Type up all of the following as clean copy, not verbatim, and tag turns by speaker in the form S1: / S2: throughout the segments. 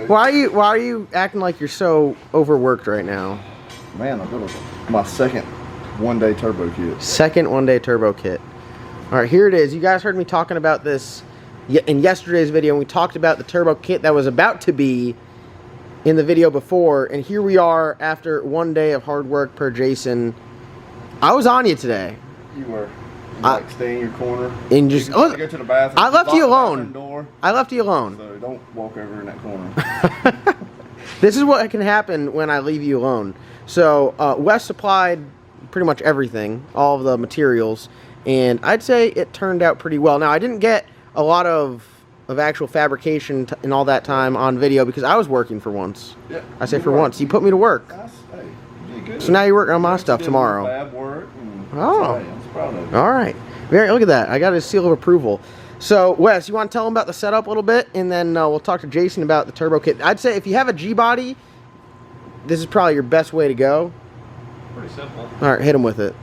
S1: Why are you acting like you're so overworked right now?
S2: Man, I built my second one-day turbo kit.
S1: Second one-day turbo kit. All right, here it is. You guys heard me talking about this in yesterday's video, and we talked about the turbo kit that was about to be in the video before, and here we are after 1 day of hard work per Jason. I was on you today.
S2: You were. Like stay in your corner.
S1: And just
S2: go to the bathroom.
S1: I left you alone.
S2: Door,
S1: I left you alone.
S2: So don't walk over in that corner.
S1: This is what can happen when I leave you alone. So Wes supplied pretty much everything, all of the materials, and I'd say it turned out pretty well. Now I didn't get a lot of actual fabrication and all that time on video because I was working for once. Yeah, I say for once. You put me to work.
S2: Hey, you did good.
S1: So now you're working on my stuff tomorrow.
S2: Fab work.
S1: Oh.
S2: I'm proud of you.
S1: All right. Look at that. I got a seal of approval. So, Wes, you want to tell them about the setup a little bit, and then we'll talk to Jason about the turbo kit. I'd say if you have a G-body, this is probably your best way to go.
S3: Pretty simple.
S1: All right, hit them with it.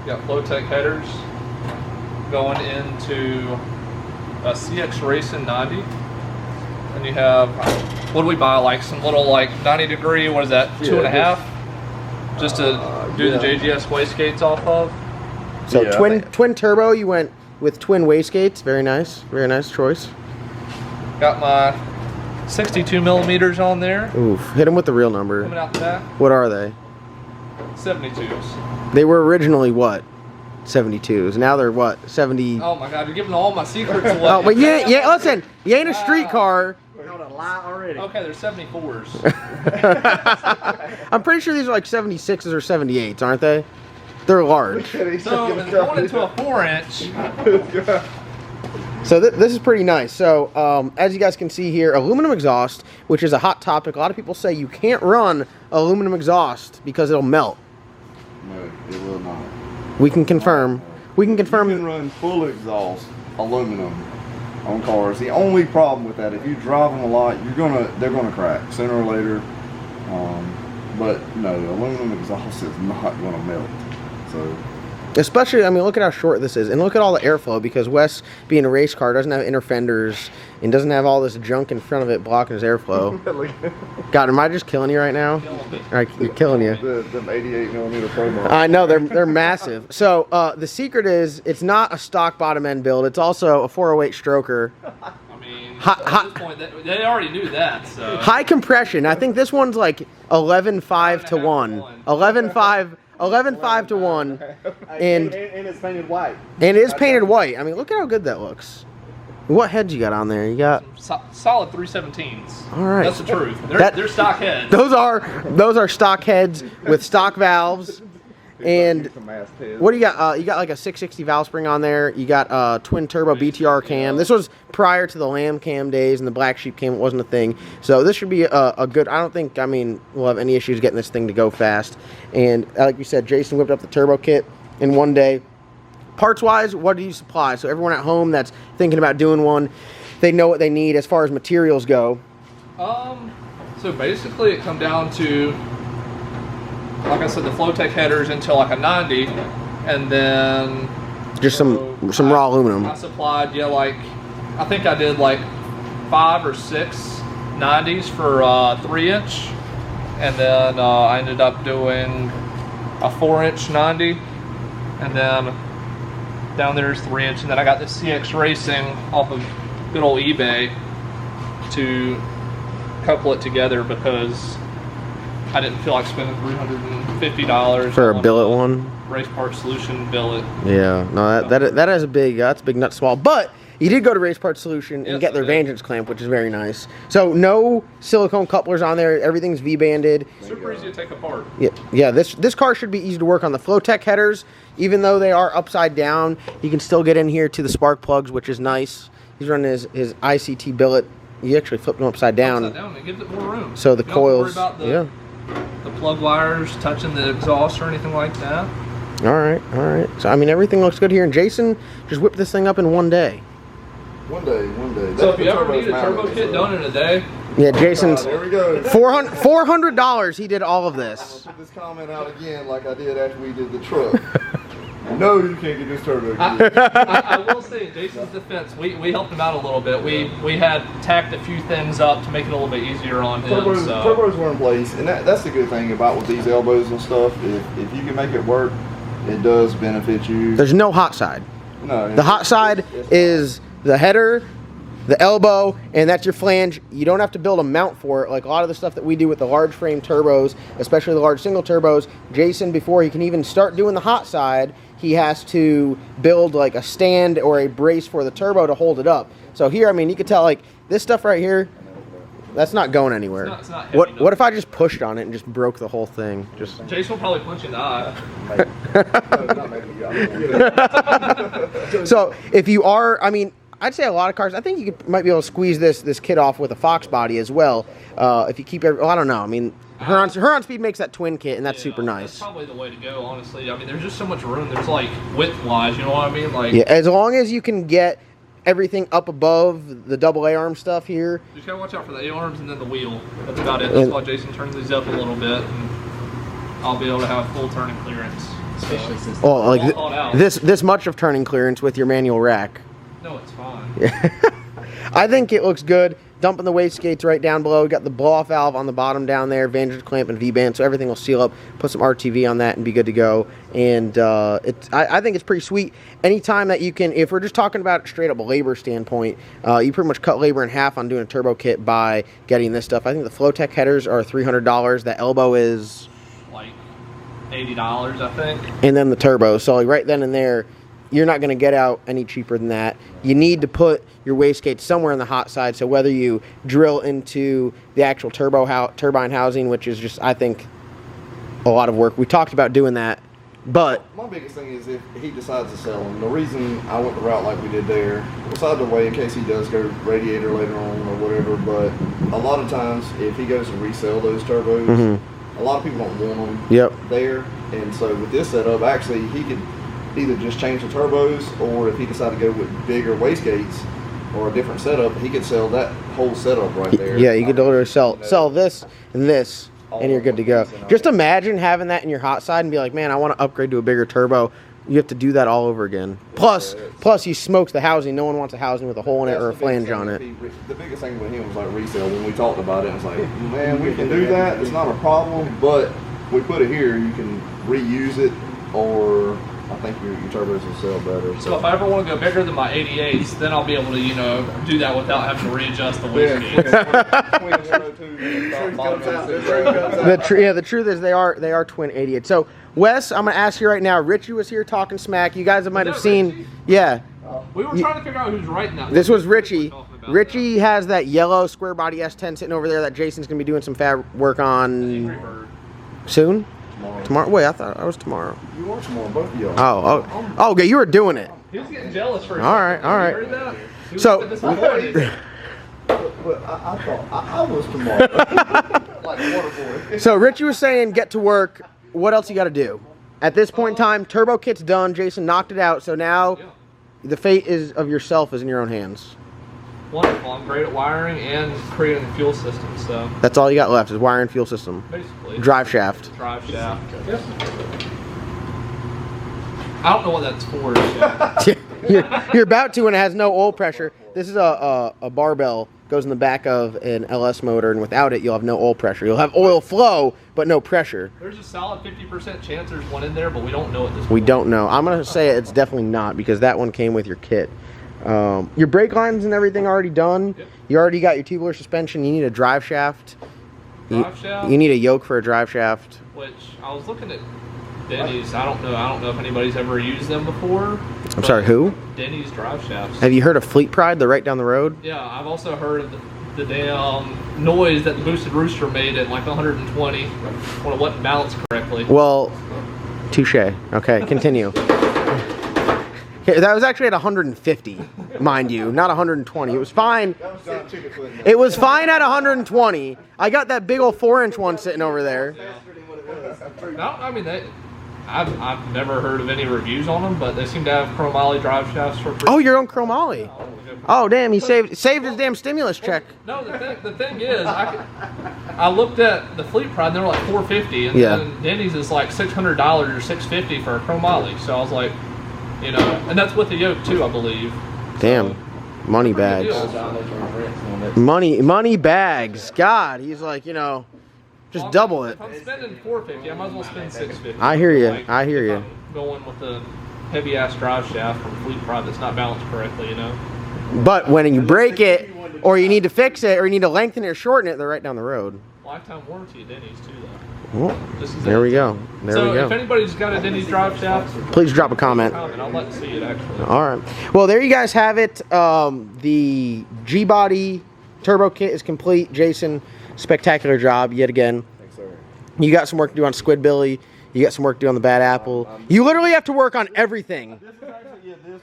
S3: You got Flowtech headers going into a CX Racing 90. And you have, what do we buy, like some little like 90 degree, what is that, 2.5? Just to do the JGS wastegates off of.
S1: So twin turbo, you went with twin wastegates. Very nice choice.
S3: Got my 62 millimeters on there.
S1: Oof, hit them with the real number.
S3: Coming out the back.
S1: What are they?
S3: 72s.
S1: They were originally what? 72s. Now they're what? 70.
S3: Oh my God, you're giving all my secrets away.
S1: Oh, but yeah, listen, you ain't a street car.
S3: Okay, they're 74s.
S1: I'm pretty sure these are like 76s or 78s, aren't they? They're large.
S3: So going into a 4-inch.
S1: So this is pretty nice. So as you guys can see here, aluminum exhaust, which is a hot topic. A lot of people say you can't run aluminum exhaust because it'll melt.
S2: No, it will not.
S1: We can confirm. We can confirm.
S2: You can run full exhaust aluminum on cars. The only problem with that, if you drive them a lot, they're gonna crack sooner or later. But no, aluminum exhaust is not gonna melt. So,
S1: especially, I mean, look at how short this is, and look at all the airflow, because Wes, being a race car, doesn't have inner fenders and doesn't have all this junk in front of it blocking his airflow. God, am I just killing you right now? All right, you're killing you.
S2: Them 88 millimeter Pro.
S1: I know they're massive. So the secret is it's not a stock bottom end build. It's also a 408 stroker.
S3: I mean, at this point, they already knew that. So
S1: high compression. I think this one's like 11.5 to 1. 11.5 to 1, and
S2: it's painted white.
S1: And it is painted white. I mean, look at how good that looks. What heads you got on there? You got
S3: solid 317s.
S1: All right,
S3: that's the truth. They're stock heads.
S1: Those are stock heads with stock valves. And what do you got? You got like a 660 valve spring on there. You got twin turbo BTR cam. This was prior to the Lamb cam days and the Black Sheep cam. It wasn't a thing. So this should be a good. I don't think. I mean, we'll have any issues getting this thing to go fast. And like you said, Jason whipped up the turbo kit in 1 day. Parts wise, what do you supply? So everyone at home that's thinking about doing one, they know what they need as far as materials go.
S3: So basically, it comes down to, like I said, the Flowtech headers into like a 90, and then
S1: just some raw aluminum.
S3: I supplied, like I think I did like 5 or 6 90s for 3-inch, and then I ended up doing a 4-inch 90, and then down there's 3-inch, and then I got the CX Racing off of good old eBay to couple it together because I didn't feel like spending $350
S1: for a billet one.
S3: Race Part Solution billet.
S1: Yeah, no, that is a big that's a big nut to swallow. But you did go to Race Part Solution and get their Vengeance clamp, which is very nice. So no silicone couplers on there. Everything's V-banded.
S3: Super easy to take apart.
S1: Yeah. This car should be easy to work on. The Flowtech headers, even though they are upside down, you can still get in here to the spark plugs, which is nice. He's running his ICT billet. You actually flip them upside down.
S3: Upside down, it gives it more room.
S1: So the coils,
S3: don't worry about the plug wires touching the exhaust or anything like that.
S1: All right. So I mean, everything looks good here. And Jason just whipped this thing up in 1 day.
S2: One day.
S3: So if you ever need a turbo kit done in a day.
S1: Yeah, Jason's
S2: there we go.
S1: $400. He did all of this.
S2: I'm gonna put this comment out again, like I did after we did the truck. No, you can't get this turbo.
S3: I will say, in Jason's defense, we helped him out a little bit. We had tacked a few things up to make it a little bit easier on him.
S2: Turbos were in place, and that's the good thing about with these elbows and stuff. If you can make it work, it does benefit you.
S1: There's no hot side.
S2: No.
S1: The hot side is the header, the elbow, and that's your flange. You don't have to build a mount for it like a lot of the stuff that we do with the large frame turbos, especially the large single turbos. Jason, before he can even start doing the hot side, he has to build like a stand or a brace for the turbo to hold it up. So here, I mean, you can tell like this stuff right here, that's not going anywhere.
S3: It's not heavy
S1: what if I just pushed on it and just broke the whole thing? Just
S3: Jason will probably punch you in the eye.
S1: So if you are, I mean, I'd say a lot of cars, I think you might be able to squeeze this kit off with a Fox body as well. If you keep I don't know. I mean, Huron Speed makes that twin kit, and that's super nice.
S3: That's probably the way to go, honestly. I mean, there's just so much room. There's like width-wise, you know what I mean? Like,
S1: yeah, as long as you can get everything up above the double A-arm stuff here.
S3: You just gotta watch out for the A-arms and then the wheel. That's about it. That's why Jason turns these up a little bit, and I'll be able to have full turning clearance.
S1: Oh, like this much of turning clearance with your manual rack.
S3: No, it's fine.
S1: I think it looks good. Dumping the wastegates right down below. We got the blow-off valve on the bottom down there, Vantage clamp and V-band, so everything will seal up. Put some RTV on that and be good to go. And I think it's pretty sweet. Anytime that you can, if we're just talking about straight up a labor standpoint, you pretty much cut labor in half on doing a turbo kit by getting this stuff. I think the Flowtech headers are $300. The elbow is
S3: like $80, I think.
S1: And then the turbo. So like right then and there, you're not going to get out any cheaper than that. You need to put your wastegate somewhere on the hot side. So whether you drill into the actual turbine housing, which is just, I think, a lot of work. We talked about doing that, but
S2: my biggest thing is if he decides to sell them. The reason I went the route like we did there, it's out of the way in case he does go radiator later on or whatever. But a lot of times, if he goes to resell those turbos, a lot of people don't want them there. And so with this setup, actually, he could either just change the turbos, or if he decided to go with bigger wastegates or a different setup, he could sell that whole setup right there.
S1: Yeah, you could literally sell this and this, and you're good to go. Just imagine having that in your hot side and be like, man, I want to upgrade to a bigger turbo. You have to do that all over again. Plus you smoked the housing. No one wants a housing with a hole in it or a flange on it.
S2: The biggest thing with him was like resale. When we talked about it, it's like, man, we can do that. It's not a problem, but we put it here. You can reuse it, or I think your turbos will sell better.
S3: So if I ever want to go bigger than my 88s, then I'll be able to, you know, do that without having to readjust the wastegates.
S1: The truth is they are twin 88. So Wes, I'm gonna ask you right now. Richie was here talking smack. You guys might have seen.
S3: Richie?
S1: Yeah.
S3: We were trying to figure out who's writing that.
S1: This was Richie. Richie has that yellow square body S10 sitting over there that Jason's gonna be doing some fab work on soon. Tomorrow? Wait, I thought I was tomorrow.
S2: You are tomorrow, both of y'all.
S1: Oh, okay, you were doing it.
S3: He was getting jealous for a
S1: All right.
S3: You heard that? He was
S1: So,
S3: with this before.
S2: But I thought I was tomorrow. Like a water boy.
S1: So Richie was saying, get to work. What else you got to do? At this point in time, turbo kit's done. Jason knocked it out. So now, the fate of yourself is in your own hands.
S3: Wonderful. I'm great at wiring and creating the fuel system. So
S1: that's all you got left is wiring fuel system.
S3: Basically.
S1: Drive shaft.
S3: Drive shaft. Yep. I don't know what that's for.
S1: You're about to, and it has no oil pressure. This is a barbell. Goes in the back of an LS motor, and without it, you'll have no oil pressure. You'll have oil flow, but no pressure.
S3: There's a solid 50% chance there's one in there, but we don't know at this point.
S1: We don't know. I'm gonna say it's definitely not, because that one came with your kit. Your brake lines and everything already done.
S3: Yep.
S1: You already got your tubular suspension. You need a drive shaft. You need a yoke for a drive shaft.
S3: Which I was looking at Denny's. I don't know if anybody's ever used them before.
S1: I'm sorry, who?
S3: Denny's drive shafts.
S1: Have you heard of Fleet Pride? They're right down the road.
S3: Yeah, I've also heard of the damn noise that the boosted rooster made at like 120 when it wasn't balanced correctly.
S1: Well, touche. Okay, continue. That was actually at 150, mind you, not 120. It was fine. It was fine at 120. I got that big old 4-inch one sitting over there.
S3: No, I mean, I've never heard of any reviews on them, but they seem to have chromoly drive shafts for free.
S1: Oh, your own chromoly. Oh, damn, he saved his damn stimulus check.
S3: No, the thing is, I looked at the Fleet Pride, and they were like $450, and then Denny's is like $600 or $650 for a chromoly. So I was like, you know, and that's with the yoke too, I believe.
S1: Damn,
S3: so,
S1: money bags. Money bags. God, he's like, you know, just double it.
S3: If I'm spending $450, I might as well spend $650.
S1: I hear you.
S3: Like,
S1: I hear you.
S3: I'm going with the heavy ass drive shaft from Fleet Pride that's not balanced correctly, you know.
S1: But when you break it, or you need to fix it, or you need to lengthen it or shorten it, they're right down the road.
S3: Lifetime warranty at Denny's too, though.
S1: Well, there we go. There we go.
S3: If anybody's got a Denny's drive shaft,
S1: please drop a comment.
S3: I'd like to see it actually.
S1: All right. Well, there you guys have it. The G-Body turbo kit is complete. Jason, spectacular job yet again.
S2: Thanks, sir.
S1: You got some work to do on Squidbilly. You got some work to do on the Bad Apple. You literally have to work on everything.
S2: This is actually, this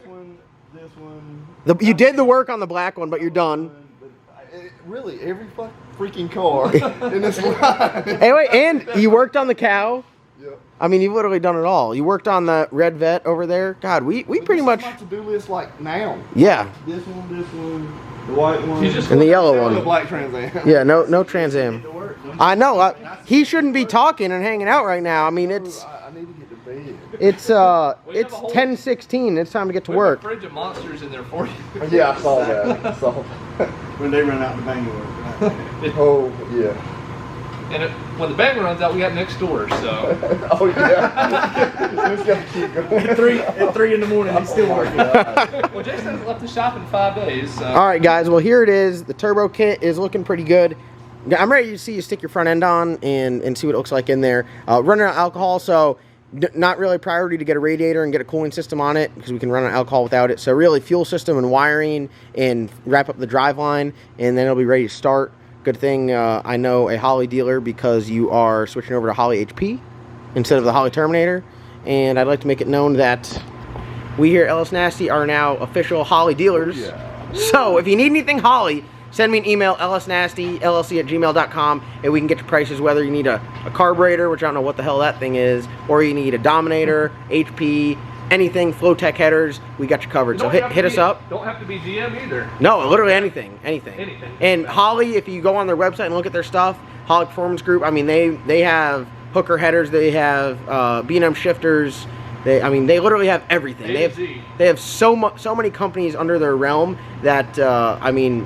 S2: one.
S1: You did the work on the black one, but you're done.
S2: Really, every freaking car in this line.
S1: Hey, wait, and you worked on the cow.
S2: Yep.
S1: I mean, you've literally done it all. You worked on the red vet over there. God, we pretty much.
S2: My to-do list like now.
S1: Yeah.
S2: This one, the white one,
S1: and the yellow one.
S2: the black Trans Am.
S1: Yeah, no Trans Am. I know. He shouldn't be talking and hanging out right now. I mean, it's.
S2: I need to get to bed.
S1: It's 10:16. It's time to get to work.
S3: We have a fridge of monsters in there for you.
S2: Yeah, I saw that.
S4: When they run out the Bangor.
S2: Oh yeah.
S3: And when the bang runs out, we got next door. So.
S2: Oh yeah. Just gotta keep going.
S4: At 3 in the morning, it's still working.
S3: Well, Jason hasn't left the shop in 5 days. So.
S1: All right, guys. Well, here it is. The turbo kit is looking pretty good. I'm ready to see you stick your front end on and see what it looks like in there. Running out of alcohol, so not really a priority to get a radiator and get a cooling system on it because we can run on alcohol without it. So really fuel system and wiring and wrap up the drive line, and then it'll be ready to start. Good thing I know a HOLLEY dealer because you are switching over to HOLLEY HP instead of the HOLLEY Terminator. And I'd like to make it known that we here at LS Nasty are now official HOLLEY dealers.
S2: Yeah.
S1: So if you need anything HOLLEY, send me an email, lsnastyllc@gmail.com, and we can get your prices, whether you need a carburetor, which I don't know what the hell that thing is, or you need a Dominator, HP, anything, Flowtech headers, we got you covered. So hit us up.
S3: Don't have to be GM either.
S1: No, literally anything. And HOLLEY, if you go on their website and look at their stuff, HOLLEY Performance Group, I mean, they have hooker headers, they have B&M shifters, they literally have everything. They have so many companies under their realm that, I mean,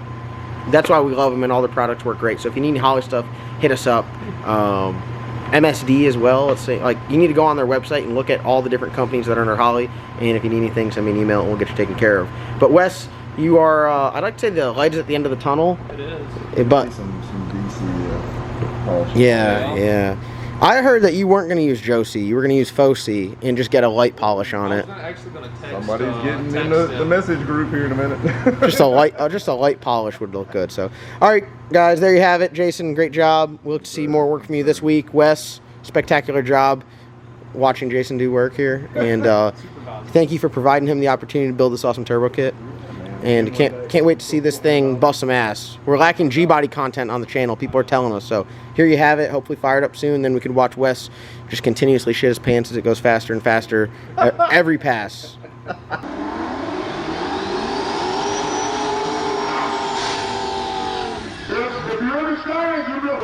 S1: that's why we love them, and all their products work great. So if you need any HOLLEY stuff, hit us up. MSD as well. Let's say, like, you need to go on their website and look at all the different companies that are under HOLLEY, and if you need anything, send me an email and we'll get you taken care of. But Wes, you are, I'd like to say the light is at the end of the tunnel.
S3: It is.
S1: But
S2: Some DC polish.
S1: yeah. I heard that you weren't going to use Josie. You were going to use Foci and just get a light polish on it.
S3: Actually going to text.
S2: Somebody's getting in the message group here in a minute.
S1: just a light polish would look good. So, all right, guys, there you have it. Jason, great job. We'll look to see more work from you this week. Wes, spectacular job watching Jason do work here, and thank you for providing him the opportunity to build this awesome turbo kit. And can't wait to see this thing bust some ass. We're lacking G-Body content on the channel. People are telling us. So here you have it. Hopefully fired up soon. Then we could watch Wes just continuously shit his pants as it goes faster and faster every pass.
S5: If you understand, you know.